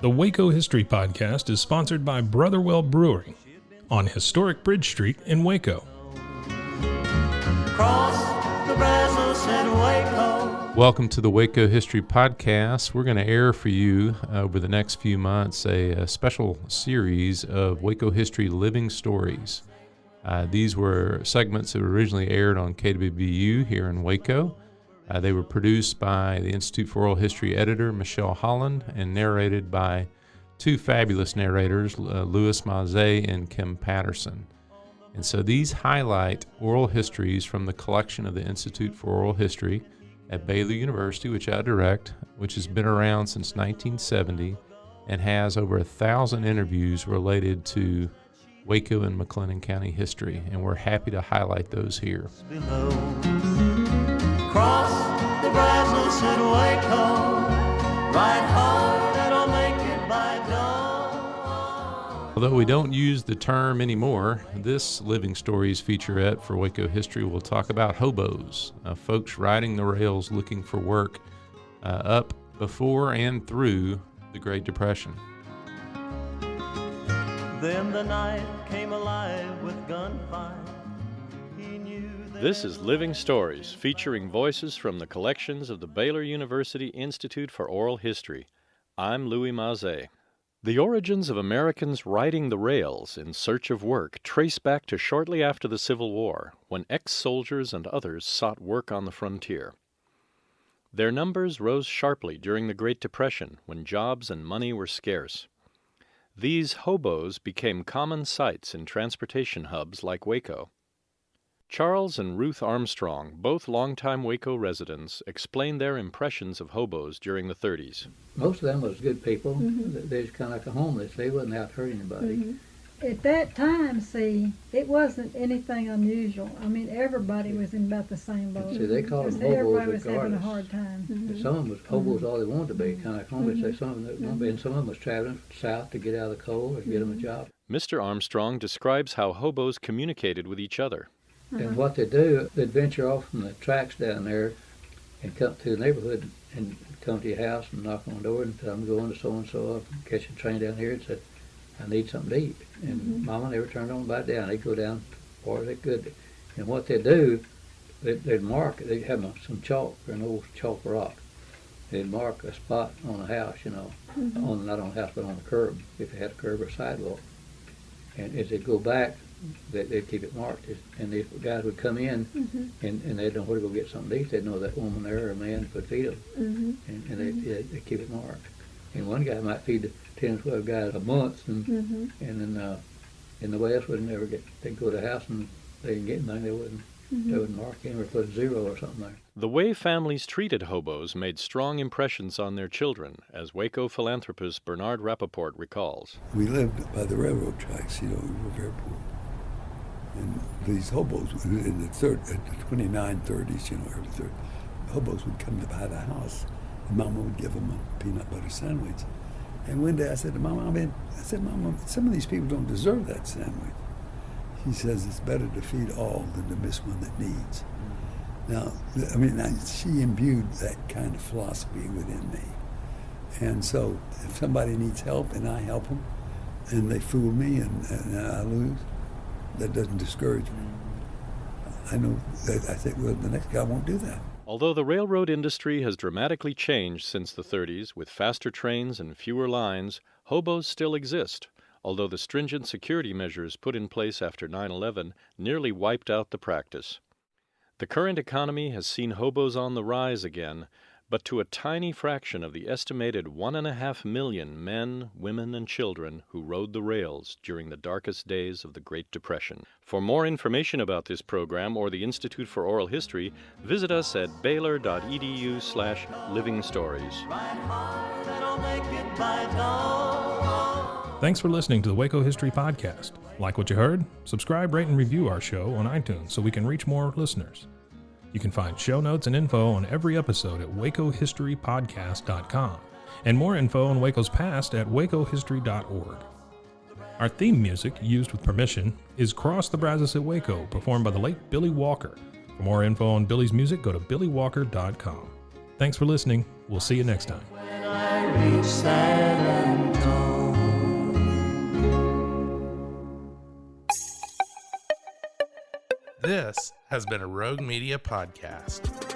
The Waco History Podcast is sponsored by Brotherwell Brewing on historic Bridge Street in Waco. Cross the Brazos and Waco. Welcome to the Waco History Podcast. We're going to air for you over the next few months a special series of Waco History Living Stories. These were segments that were originally aired on KWBU here in Waco. They were produced by the Institute for Oral History editor, Michelle Holland, and narrated by two fabulous narrators, Louis Mazé and Kim Patterson. And so these highlight oral histories from the collection of the Institute for Oral History at Baylor University, which I direct, which has been around since 1970 and has over 1,000 interviews related to Waco and McLennan County history. And we're happy to highlight those here. Cross the Brazos and Waco, ride hard and I'll make it by dawn. Although we don't use the term anymore, this Living Stories featurette for Waco history will talk about hobos, folks riding the rails looking for work up before and through the Great Depression. Then the night came alive with gunfire. This is Living Stories, featuring voices from the collections of the Baylor University Institute for Oral History. I'm Louis Mazé. The origins of Americans riding the rails in search of work trace back to shortly after the Civil War, when ex-soldiers and others sought work on the frontier. Their numbers rose sharply during the Great Depression, when jobs and money were scarce. These hobos became common sights in transportation hubs like Waco. Charles and Ruth Armstrong, both longtime Waco residents, explained their impressions of hobos during the 30s. Most of them was good people. Mm-hmm. They was kind of like the homeless. They wasn't out hurting anybody. Mm-hmm. At that time, see, it wasn't anything unusual. I mean, everybody was in about the same boat. See, they called them hobos everybody was regardless. having a hard time. Mm-hmm. Some of them was hobos all they wanted to be, kind of like homeless. Mm-hmm. Some of them, and some of them was traveling south to get out of the cold or get them a job. Mr. Armstrong describes how hobos communicated with each other. And what they do, they'd venture off from the tracks down there and come to the neighborhood and come to your house and knock on the door and tell them going to so-and-so, catch a train down here and said, I need something to eat. And Mama never turned on by down. They'd go down as far as they could. And what they'd do, they'd mark, they'd have some chalk or an old chalk rock. They'd mark a spot on a house, you know, not on the house but on the curb, if they had a curb or sidewalk. And as they'd go back, they'd keep it marked, and the guys would come in, and they'd know where to go get something to eat. They'd know that woman there or a man could feed them, and they'd keep it marked. And one guy might feed 10 or 12 guys a month, and then in the West would never get. They'd go to the house and they didn't get anything. They wouldn't mark him or put a zero or something there. The way families treated hobos made strong impressions on their children, as Waco philanthropist Bernard Rappaport recalls. We lived by the railroad tracks, you know, we were very poor. And these hobos, in the 29, 30s, you know, early 30s, hobos would come to buy the house, and Mama would give them a peanut butter sandwich. And one day I said to Mama, Mama, some of these people don't deserve that sandwich. She says it's better to feed all than to miss one that needs. Now, I mean, she imbued that kind of philosophy within me. And so if somebody needs help and I help them, and they fool me and I lose, that doesn't discourage me. I know that I think, well, the next guy won't do that. Although the railroad industry has dramatically changed since the 30s, with faster trains and fewer lines, hobos still exist, although the stringent security measures put in place after 9/11 nearly wiped out the practice. The current economy has seen hobos on the rise again, but to a tiny fraction of the estimated 1.5 million men, women, and children who rode the rails during the darkest days of the Great Depression. For more information about this program or the Institute for Oral History, visit us at baylor.edu/livingstories. Thanks for listening to the Waco History Podcast. Like what you heard? Subscribe, rate, and review our show on iTunes so we can reach more listeners. You can find show notes and info on every episode at wacohistorypodcast.com, and more info on Waco's past at wacohistory.org. Our theme music, used with permission, is Cross the Brazos at Waco, performed by the late Billy Walker. For more info on Billy's music, go to billywalker.com. Thanks for listening. We'll see you next time. When I reach that land, This has been a Rogue Media podcast.